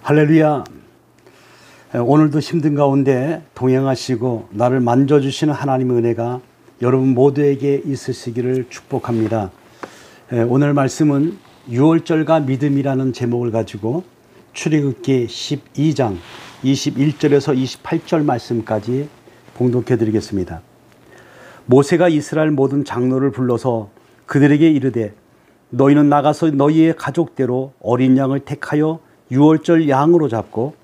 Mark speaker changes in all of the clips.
Speaker 1: 할렐루야. 오늘도 힘든 가운데 동행하시고 나를 만져주시는 하나님의 은혜가 여러분 모두에게 있으시기를 축복합니다. 오늘 말씀은 유월절과 믿음이라는 제목을 가지고 출애굽기 12장 21절에서 28절 말씀까지 봉독해 드리겠습니다. 모세가 이스라엘 모든 장로를 불러서 그들에게 이르되 너희는 나가서 너희의 가족대로 어린 양을 택하여 유월절 양으로 잡고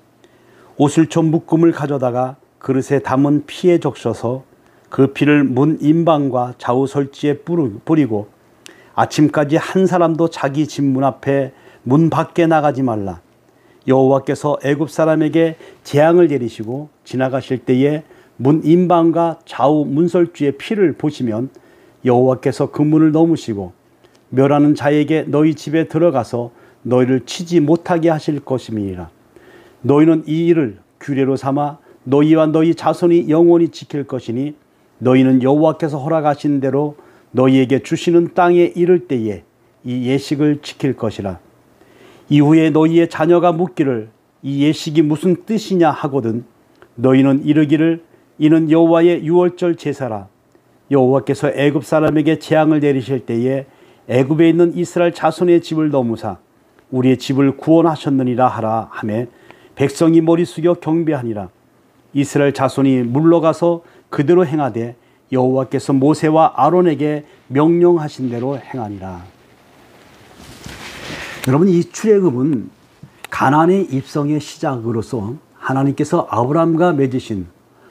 Speaker 1: 오슬초 묶음을 가져다가 그릇에 담은 피에 적셔서 그 피를 문 임방과 좌우 설지에 뿌리고 아침까지 한 사람도 자기 집 문 앞에 문 밖에 나가지 말라. 여호와께서 애굽 사람에게 재앙을 내리시고 지나가실 때에 문 임방과 좌우 문설주의 피를 보시면 여호와께서 그 문을 넘으시고 멸하는 자에게 너희 집에 들어가서 너희를 치지 못하게 하실 것임이니라. 너희는 이 일을 규례로 삼아 너희와 너희 자손이 영원히 지킬 것이니 너희는 여호와께서 허락하신 대로 너희에게 주시는 땅에 이를 때에 이 예식을 지킬 것이라. 이후에 너희의 자녀가 묻기를 이 예식이 무슨 뜻이냐 하거든 너희는 이르기를 이는 여호와의 유월절 제사라. 여호와께서 애굽 사람에게 재앙을 내리실 때에 애굽에 있는 이스라엘 자손의 집을 넘으사 우리의 집을 구원하셨느니라 하라 하매 백성이 머리 숙여 경배하니라. 이스라엘 자손이 물러가서 그대로 행하되 여호와께서 모세와 아론에게 명령하신 대로 행하니라. 여러분, 이 출애굽은 가나안의 입성의 시작으로서 하나님께서 아브라함과 맺으신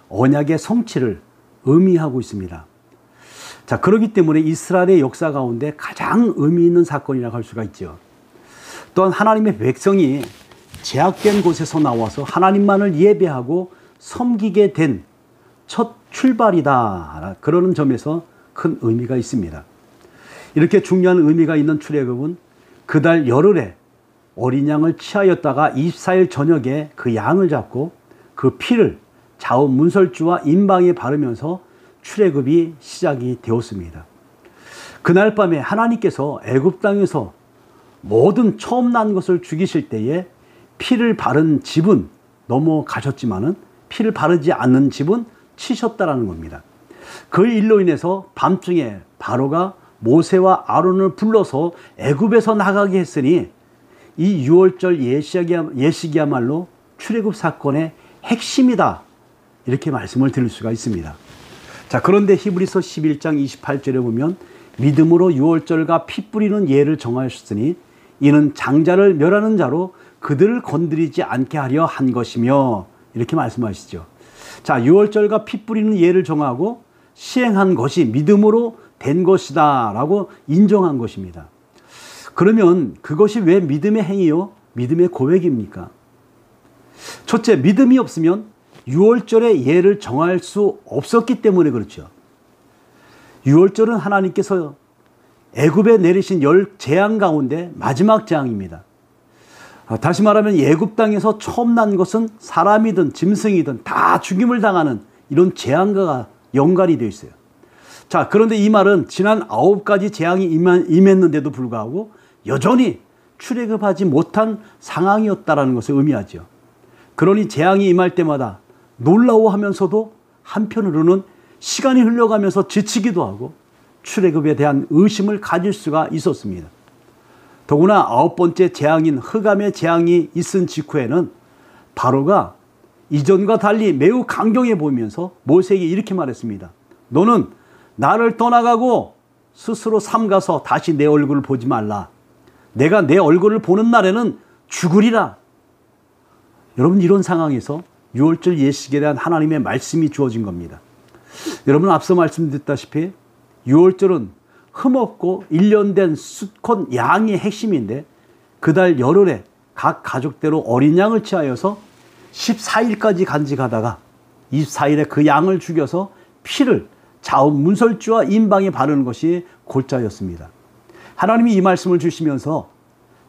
Speaker 1: 언약의 성취를 의미하고 있습니다. 자, 그렇기 때문에 이스라엘의 역사 가운데 가장 의미 있는 사건이라고 할 수가 있죠. 또한 하나님의 백성이 제약된 곳에서 나와서 하나님만을 예배하고 섬기게 된 첫 출발이다. 그러는 점에서 큰 의미가 있습니다. 이렇게 중요한 의미가 있는 출애굽은 그달 열흘에 어린 양을 취하였다가 24일 저녁에 그 양을 잡고 그 피를 좌우 문설주와 임방에 바르면서 출애굽이 시작이 되었습니다. 그날 밤에 하나님께서 애굽 땅에서 모든 처음 난 것을 죽이실 때에 피를 바른 집은 넘어가셨지만은 피를 바르지 않는 집은 치셨다라는 겁니다. 그 일로 인해서 밤중에 바로가 모세와 아론을 불러서 애굽에서 나가게 했으니 이 유월절 예식이야말로 출애굽 사건의 핵심이다. 이렇게 말씀을 드릴 수가 있습니다. 자, 그런데 히브리서 11장 28절에 보면 믿음으로 유월절과 피 뿌리는 예를 정하셨으니 이는 장자를 멸하는 자로 그들을 건드리지 않게 하려 한 것이며 이렇게 말씀하시죠. 자, 유월절과 피 뿌리는 예를 정하고 시행한 것이 믿음으로 된 것이다 라고 인정한 것입니다. 그러면 그것이 왜 믿음의 행위요? 믿음의 고백입니까? 첫째, 믿음이 없으면 유월절의 예를 정할 수 없었기 때문에 그렇죠. 유월절은 하나님께서 애굽에 내리신 10재앙 가운데 마지막 재앙입니다. 다시 말하면 애굽 땅에서 처음 난 것은 사람이든 짐승이든 다 죽임을 당하는 이런 재앙과 연관이 되어 있어요. 자, 그런데 이 말은 지난 9가지 재앙이 임했는데도 불구하고 여전히 출애굽하지 못한 상황이었다는 것을 의미하죠. 그러니 재앙이 임할 때마다 놀라워하면서도 한편으로는 시간이 흘러가면서 지치기도 하고 출애굽에 대한 의심을 가질 수가 있었습니다. 더구나 9번째 재앙인 흑암의 재앙이 있은 직후에는 바로가 이전과 달리 매우 강경해 보이면서 모세에게 이렇게 말했습니다. 너는 나를 떠나가고 스스로 삼가서 다시 내 얼굴을 보지 말라. 내가 내 얼굴을 보는 날에는 죽으리라. 여러분, 이런 상황에서 유월절 예식에 대한 하나님의 말씀이 주어진 겁니다. 여러분, 앞서 말씀드렸다시피 유월절은 흠없고 1년 된 수컷 양의 핵심인데 그달 열흘에 각 가족대로 어린 양을 취하여서 14일까지 간직하다가 24일에 그 양을 죽여서 피를 좌우 문설주와 임방에 바르는 것이 골자였습니다. 하나님이 이 말씀을 주시면서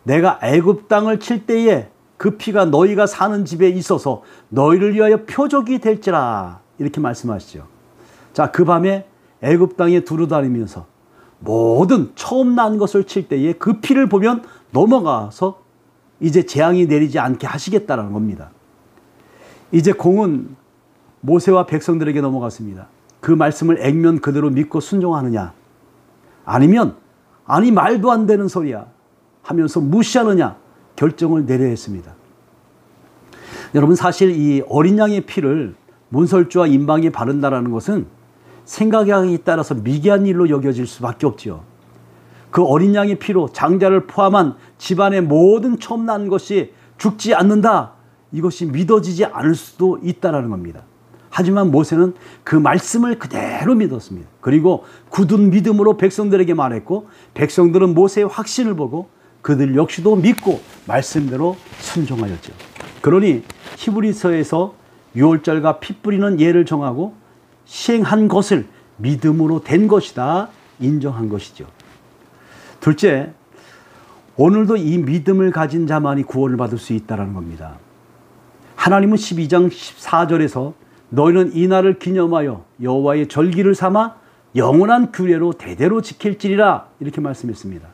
Speaker 1: 내가 애굽 땅을 칠 때에 그 피가 너희가 사는 집에 있어서 너희를 위하여 표적이 될지라 이렇게 말씀하시죠. 자, 그 밤에 애굽 땅에 두루다니면서 모든 처음 난 것을 칠 때에 그 피를 보면 넘어가서 이제 재앙이 내리지 않게 하시겠다는 겁니다. 이제 공은 모세와 백성들에게 넘어갔습니다. 그 말씀을 액면 그대로 믿고 순종하느냐, 아니면 아니 말도 안 되는 소리야 하면서 무시하느냐 결정을 내려야 했습니다. 여러분, 사실 이 어린 양의 피를 문설주와 임방에 바른다는 것은 생각에 따라서 미개한 일로 여겨질 수밖에 없지요. 그 어린 양의 피로 장자를 포함한 집안의 모든 처음 난 것이 죽지 않는다, 이것이 믿어지지 않을 수도 있다는 겁니다. 하지만 모세는 그 말씀을 그대로 믿었습니다. 그리고 굳은 믿음으로 백성들에게 말했고, 백성들은 모세의 확신을 보고 그들 역시도 믿고 말씀대로 순종하였죠. 그러니 히브리서에서 유월절과 피 뿌리는 예를 정하고 시행한 것을 믿음으로 된 것이다 인정한 것이죠. 둘째, 오늘도 이 믿음을 가진 자만이 구원을 받을 수 있다는 겁니다. 하나님은 12장 14절에서 너희는 이 날을 기념하여 여호와의 절기를 삼아 영원한 규례로 대대로 지킬지리라, 이렇게 말씀했습니다.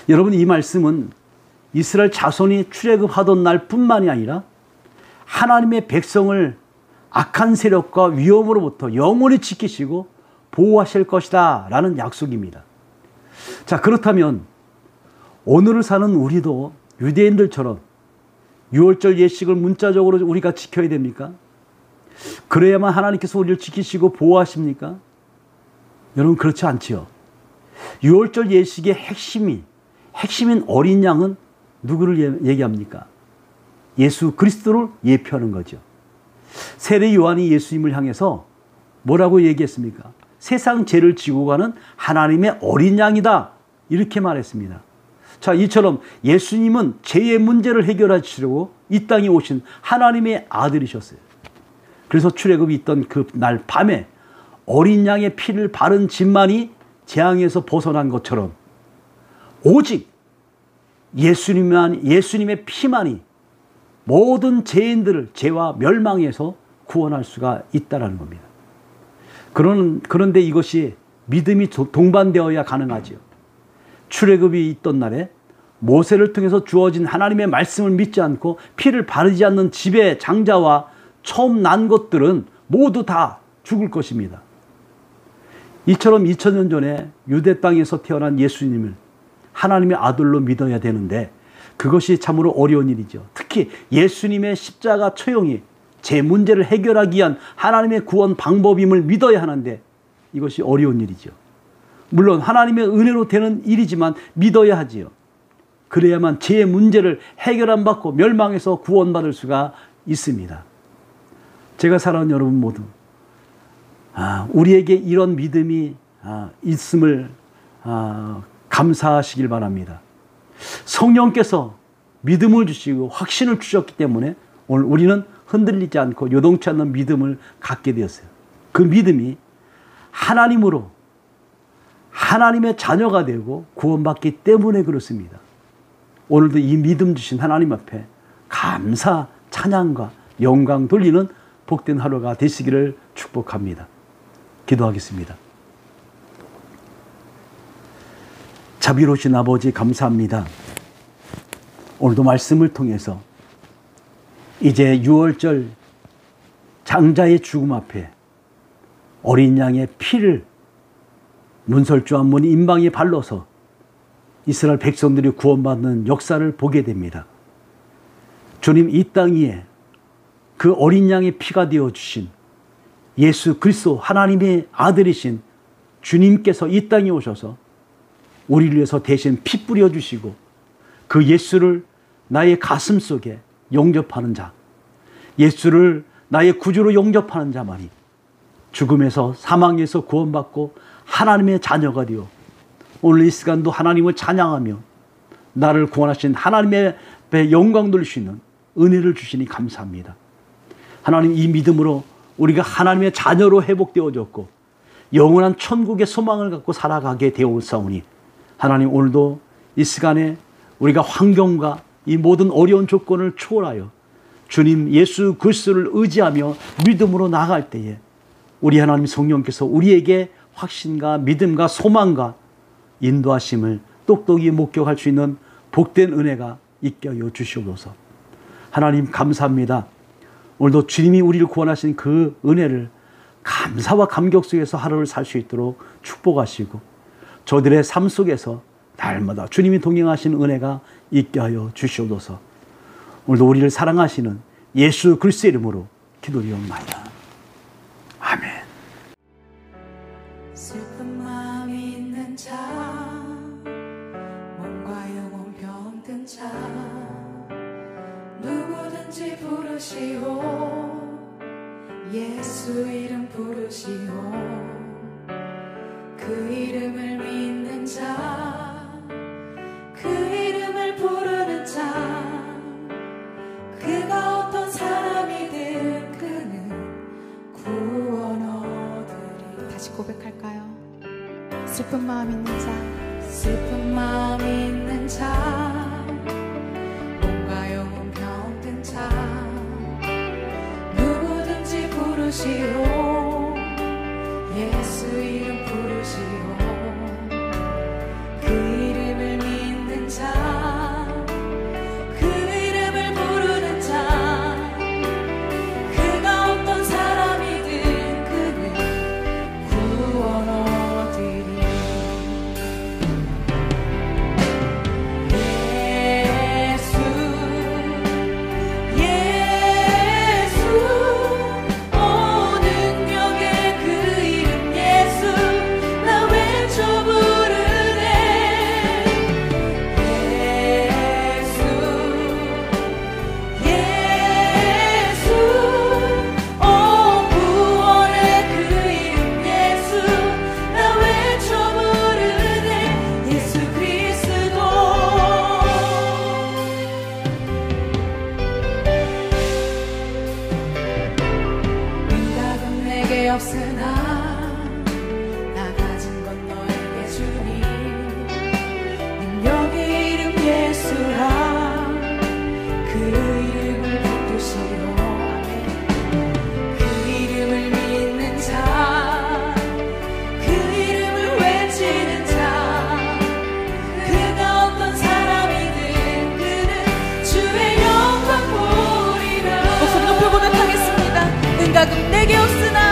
Speaker 1: 여러분, 이 말씀은 이스라엘 자손이 출애굽하던 날뿐만이 아니라 하나님의 백성을 악한 세력과 위험으로부터 영원히 지키시고 보호하실 것이다 라는 약속입니다. 자, 그렇다면 오늘을 사는 우리도 유대인들처럼 유월절 예식을 문자적으로 우리가 지켜야 됩니까? 그래야만 하나님께서 우리를 지키시고 보호하십니까? 여러분, 그렇지 않지요. 유월절 예식의 핵심인 어린 양은 누구를 얘기합니까? 예수 그리스도를 예표하는 거죠. 세례 요한이 예수님을 향해서 뭐라고 얘기했습니까? 세상 죄를 지고 가는 하나님의 어린 양이다, 이렇게 말했습니다. 자, 이처럼 예수님은 죄의 문제를 해결하시려고 이 땅에 오신 하나님의 아들이셨어요. 그래서 출애굽이 있던 그 날 밤에 어린 양의 피를 바른 집만이 재앙에서 벗어난 것처럼 오직 예수님의 피만이 모든 죄인들을 죄와 멸망에서 구원할 수가 있다는 겁니다. 그런데 이것이 믿음이 동반되어야 가능하지요. 출애굽이 있던 날에 모세를 통해서 주어진 하나님의 말씀을 믿지 않고 피를 바르지 않는 집의 장자와 처음 난 것들은 모두 다 죽을 것입니다. 이처럼 2000년 전에 유대 땅에서 태어난 예수님을 하나님의 아들로 믿어야 되는데 그것이 참으로 어려운 일이죠. 특히 예수님의 십자가 처형이 제 문제를 해결하기 위한 하나님의 구원 방법임을 믿어야 하는데 이것이 어려운 일이죠. 물론 하나님의 은혜로 되는 일이지만 믿어야 하지요. 그래야만 제 문제를 해결 안 받고 멸망해서 구원받을 수가 있습니다. 제가 사랑하는 여러분 모두 우리에게 이런 믿음이 있음을 감사하시길 바랍니다. 성령께서 믿음을 주시고 확신을 주셨기 때문에 오늘 우리는 흔들리지 않고 요동치 않는 믿음을 갖게 되었어요. 그 믿음이 하나님으로 하나님의 자녀가 되고 구원받기 때문에 그렇습니다. 오늘도 이 믿음 주신 하나님 앞에 감사, 찬양과 영광 돌리는 복된 하루가 되시기를 축복합니다. 기도하겠습니다. 자비로우신 아버지, 감사합니다. 오늘도 말씀을 통해서 이제 유월절 장자의 죽음 앞에 어린 양의 피를 문설주와 문 임방에 발라서 이스라엘 백성들이 구원받는 역사를 보게 됩니다. 주님, 이 땅 위에 그 어린 양의 피가 되어주신 예수 그리스도 하나님의 아들이신 주님께서 이 땅에 오셔서 우리를 위해서 대신 피 뿌려주시고 그 예수를 나의 가슴 속에 영접하는 자, 예수를 나의 구주로 영접하는 자만이 죽음에서 사망에서 구원받고 하나님의 자녀가 되어 오늘 이 시간도 하나님을 찬양하며 나를 구원하신 하나님의 영광 돌릴 수 있는 은혜를 주시니 감사합니다. 하나님, 이 믿음으로 우리가 하나님의 자녀로 회복되어졌고 영원한 천국의 소망을 갖고 살아가게 되었사오니 하나님, 오늘도 이 시간에 우리가 환경과 이 모든 어려운 조건을 초월하여 주님 예수 그리스도를 의지하며 믿음으로 나아갈 때에 우리 하나님 성령께서 우리에게 확신과 믿음과 소망과 인도하심을 똑똑히 목격할 수 있는 복된 은혜가 있게 하여 주시옵소서. 하나님 감사합니다. 오늘도 주님이 우리를 구원하신 그 은혜를 감사와 감격 속에서 하루를 살 수 있도록 축복하시고 저들의 삶 속에서 날마다 주님이 동행하시는 은혜가 있게 하여 주시옵소서. 오늘도 우리를 사랑하시는 예수 그리스도의 이름으로 기도드리옵나이다. 아멘.
Speaker 2: 슬픈 마음이 있는 자, 몸과 영혼 병든 자, 누구든지 부르시오. 예수 이름 부르시오. 그 이름을 믿는 자, 그 이름을 부르는 자, 그가 어떤 사람이든 그는 구원 얻으리. 다시 고백할까요? 슬픈 마음 있는 자, 슬픈 마음 있는 자, 몸과 영혼 병든 자, 누구든지 부르시오. 예수 이름 부르시오. 그 이름을 믿는 자, 그 이름을 부르는 자, 그가 어떤 사람이든 그는 구원 얻으리. 없으나 나 가진 건 너에게 주니 능력의 이름 예수라. 그 이름을 붙드시오. 그 이름을 믿는 자, 그 이름을 외치는 자, 그가 어떤 사람이든 그는 주의 영광 보리라. 목소리 높여 고백하겠습니다. 은가금 내게 없으나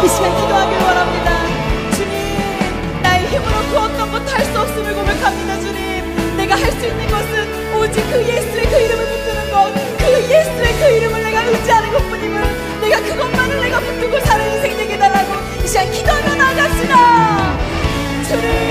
Speaker 2: 이 시간 기도하길 원합니다. 주님, 나의 힘으로 그 어떤 것도 할 수 없음을 고백합니다. 주님, 내가 할 수 있는 것은 오직 그 예수의 그 이름을 붙드는 것, 그 예수의 그 이름을 내가 의지하는 것뿐임을, 내가 그것만을 내가 붙들고 사는 인생 되게 해달라고 이 시간 기도하며 나아갑시다. 주님